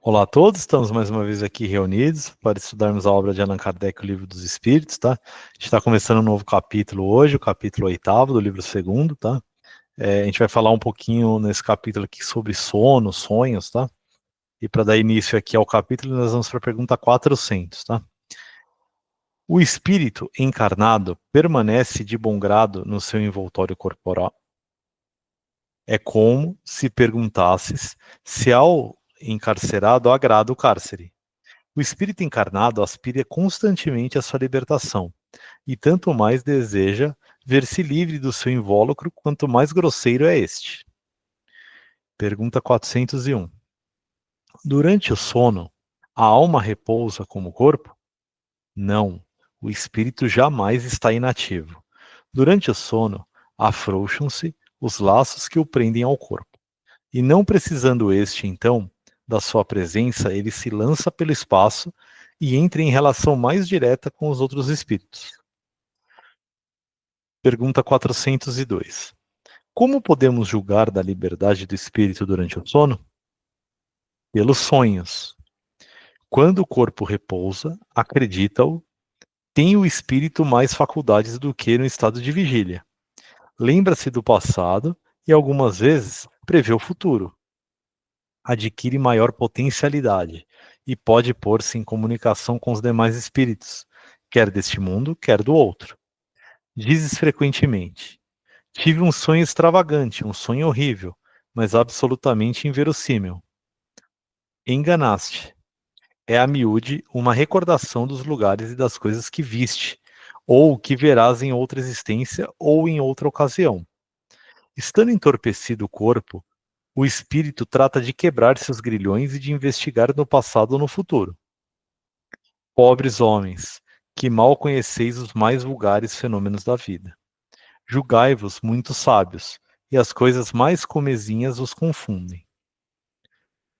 Olá a todos, estamos mais uma vez aqui reunidos para estudarmos a obra de Allan Kardec, o Livro dos Espíritos, tá? A gente está começando um novo capítulo hoje, o capítulo 8º do livro 2º, tá? A gente vai falar um pouquinho nesse capítulo aqui sobre sono, sonhos, tá? E para dar início aqui ao capítulo, nós vamos para a pergunta 400, tá? O espírito encarnado permanece de bom grado no seu envoltório corporal? É como se perguntasses se ao encarcerado agrada o cárcere. O espírito encarnado aspira constantemente à sua libertação, e tanto mais deseja ver-se livre do seu invólucro, quanto mais grosseiro é este. Pergunta 401. Durante o sono, a alma repousa como o corpo? Não, o espírito jamais está inativo. Durante o sono, afrouxam-se os laços que o prendem ao corpo. E não precisando este, então, da sua presença, ele se lança pelo espaço e entra em relação mais direta com os outros espíritos. Pergunta 402. Como podemos julgar da liberdade do espírito durante o sono? Pelos sonhos. Quando o corpo repousa, acredita-o, tem o espírito mais faculdades do que no estado de vigília. Lembra-se do passado e algumas vezes prevê o futuro. Adquire maior potencialidade e pode pôr-se em comunicação com os demais espíritos, quer deste mundo, quer do outro. Dizes frequentemente: tive um sonho extravagante, um sonho horrível, mas absolutamente inverossímil. Enganaste. É a miúde uma recordação dos lugares e das coisas que viste, ou que verás em outra existência ou em outra ocasião. Estando entorpecido o corpo, o espírito trata de quebrar seus grilhões e de investigar no passado ou no futuro. Pobres homens, que mal conheceis os mais vulgares fenômenos da vida. Julgai-vos muito sábios, e as coisas mais comezinhas os confundem.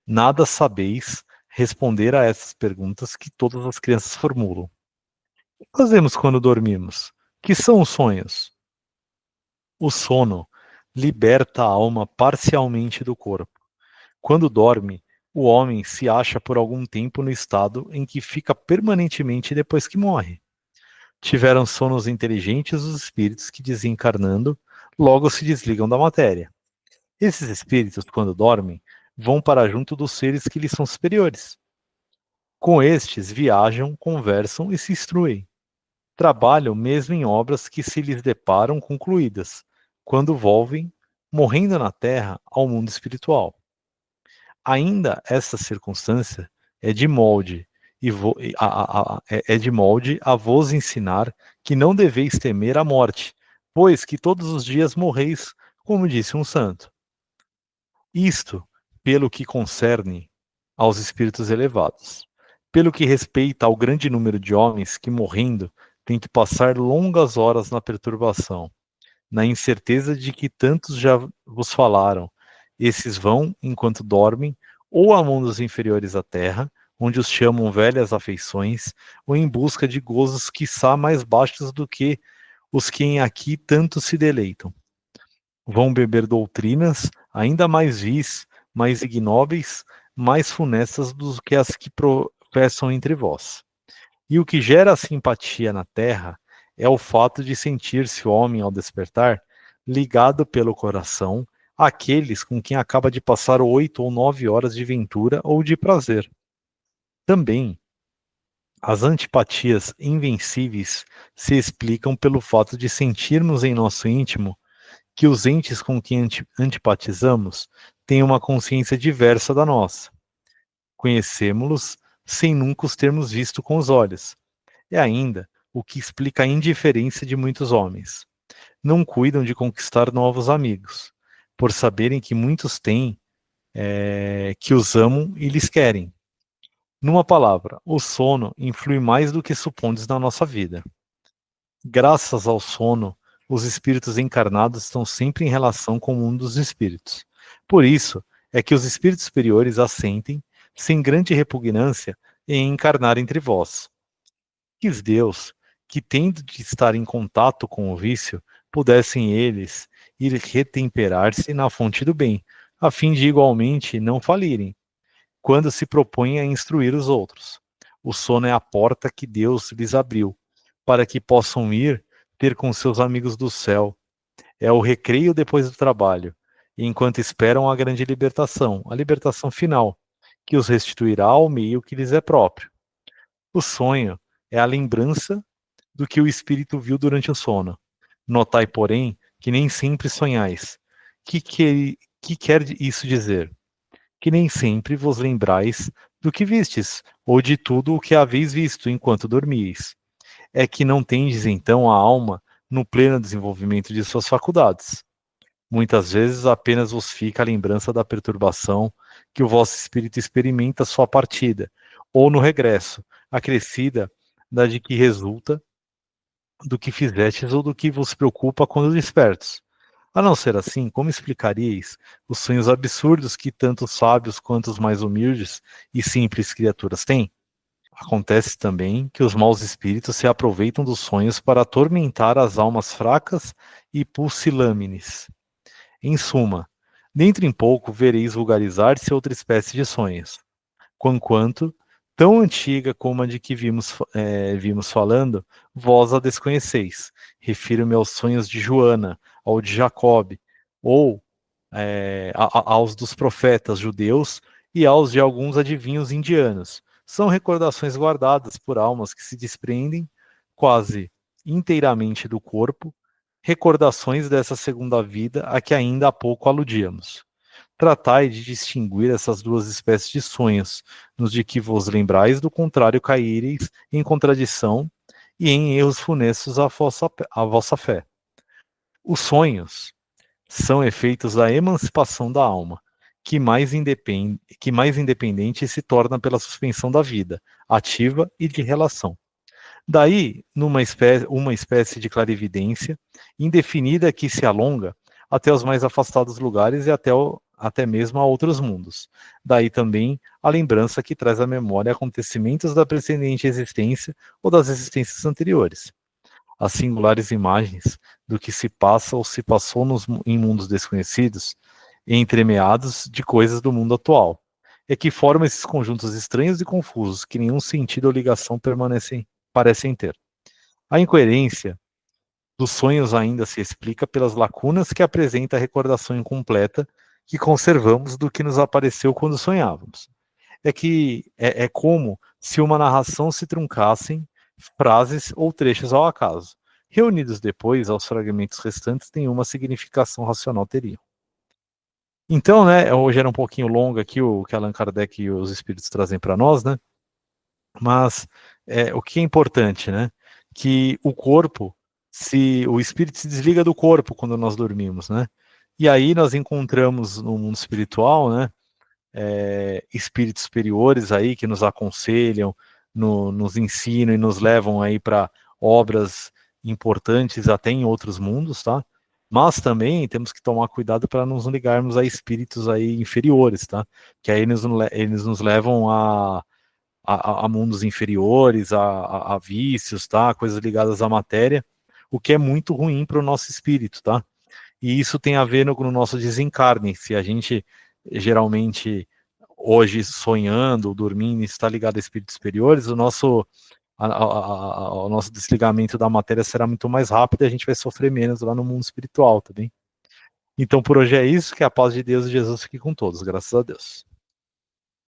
Nada sabeis responder a essas perguntas que todas as crianças formulam. O que fazemos quando dormimos? Que são os sonhos? O sono liberta a alma parcialmente do corpo. Quando dorme, o homem se acha por algum tempo no estado em que fica permanentemente depois que morre. Tiveram sonos inteligentes os espíritos que, desencarnando, logo se desligam da matéria. Esses espíritos, quando dormem, vão para junto dos seres que lhes são superiores. Com estes viajam, conversam e se instruem. Trabalham mesmo em obras que se lhes deparam concluídas, quando volvem, morrendo na terra, ao mundo espiritual. Ainda essa circunstância é de molde é de molde a vos ensinar que não deveis temer a morte, pois que todos os dias morreis, como disse um santo. Isto pelo que concerne aos espíritos elevados. Pelo que respeita ao grande número de homens que, morrendo, têm que passar longas horas na perturbação, na incerteza de que tantos já vos falaram, esses vão, enquanto dormem, ou a mundos inferiores à terra, onde os chamam velhas afeições, ou em busca de gozos quiçá mais baixos do que os que em aqui tanto se deleitam. Vão beber doutrinas ainda mais vis, mais ignóbeis, mais funestas do que as que professam entre vós. E o que gera a simpatia na terra é o fato de sentir-se o homem, ao despertar, ligado pelo coração àqueles com quem acaba de passar 8 ou 9 horas de ventura ou de prazer. Também, as antipatias invencíveis se explicam pelo fato de sentirmos em nosso íntimo que os entes com quem antipatizamos têm uma consciência diversa da nossa. Conhecemos-los sem nunca os termos visto com os olhos. É ainda o que explica a indiferença de muitos homens. Não cuidam de conquistar novos amigos, por saberem que muitos têm que os amam e lhes querem. Numa palavra, o sono influi mais do que supondes na nossa vida. Graças ao sono, os espíritos encarnados estão sempre em relação com o mundo dos espíritos. Por isso é que os espíritos superiores assentem, sem grande repugnância, em encarnar entre vós. Quis Deus que, tendo de estar em contato com o vício, pudessem eles ir retemperar-se na fonte do bem, a fim de igualmente não falirem. quando se propõem a instruir os outros. O sono é a porta que Deus lhes abriu, para que possam ir ter com seus amigos do céu. É o recreio depois do trabalho, enquanto esperam a grande libertação, a libertação final, que os restituirá ao meio que lhes é próprio. O sonho é a lembrança do que o espírito viu durante o sono. Notai, porém, que nem sempre sonhais. Que quer isso dizer? Que nem sempre vos lembrais do que vistes, ou de tudo o que haveis visto enquanto dormíeis. É que não tendes então a alma no pleno desenvolvimento de suas faculdades. Muitas vezes apenas vos fica a lembrança da perturbação que o vosso espírito experimenta à sua partida, ou no regresso, acrescida da de que resulta do que fizestes ou do que vos preocupa quando despertos. A não ser assim, como explicaríeis os sonhos absurdos que tanto os sábios quanto os mais humildes e simples criaturas têm? Acontece também que os maus espíritos se aproveitam dos sonhos para atormentar as almas fracas e pusilâmines. Em suma, dentro em pouco vereis vulgarizar-se outra espécie de sonhos, quanto tão antiga como a de que vimos falando, vós a desconheceis. Refiro-me aos sonhos de Joana, ao de Jacob, ou aos dos profetas judeus e aos de alguns adivinhos indianos. São recordações guardadas por almas que se desprendem quase inteiramente do corpo, recordações dessa segunda vida a que ainda há pouco aludíamos. Tratai de distinguir essas duas espécies de sonhos, nos de que vos lembrais, do contrário caíreis em contradição e em erros funestos à vossa fé. Os sonhos são efeitos da emancipação da alma, que mais independente se torna pela suspensão da vida, ativa e de relação. Daí, uma espécie de clarividência indefinida que se alonga até os mais afastados lugares e até mesmo a outros mundos. Daí também a lembrança que traz à memória acontecimentos da precedente existência ou das existências anteriores. As singulares imagens do que se passa ou se passou em mundos desconhecidos, entremeados de coisas do mundo atual, é que formam esses conjuntos estranhos e confusos que nenhum sentido ou ligação parecem ter. A incoerência dos sonhos ainda se explica pelas lacunas que apresenta a recordação incompleta que conservamos do que nos apareceu quando sonhávamos. É como se uma narração se truncassem frases ou trechos ao acaso. Reunidos depois, aos fragmentos restantes, nenhuma significação racional teriam. Então, né, hoje era um pouquinho longo aqui o que Allan Kardec e os espíritos trazem para nós, né? Mas o que é importante, né? Que o espírito se desliga do corpo quando nós dormimos, né? E aí nós encontramos no mundo espiritual, né? Espíritos superiores aí que nos aconselham, nos ensinam e nos levam aí para obras importantes até em outros mundos, tá? Mas também temos que tomar cuidado para não nos ligarmos a espíritos aí inferiores, tá? Que aí eles nos levam a mundos inferiores, a vícios, tá? Coisas ligadas à matéria, o que é muito ruim para o nosso espírito, tá? E isso tem a ver no nosso desencarne. Se a gente geralmente hoje sonhando, dormindo, está ligado a espíritos superiores, o nosso desligamento da matéria será muito mais rápido e a gente vai sofrer menos lá no mundo espiritual, tá bem? Então por hoje é isso, que a paz de Deus e Jesus fique com todos, graças a Deus.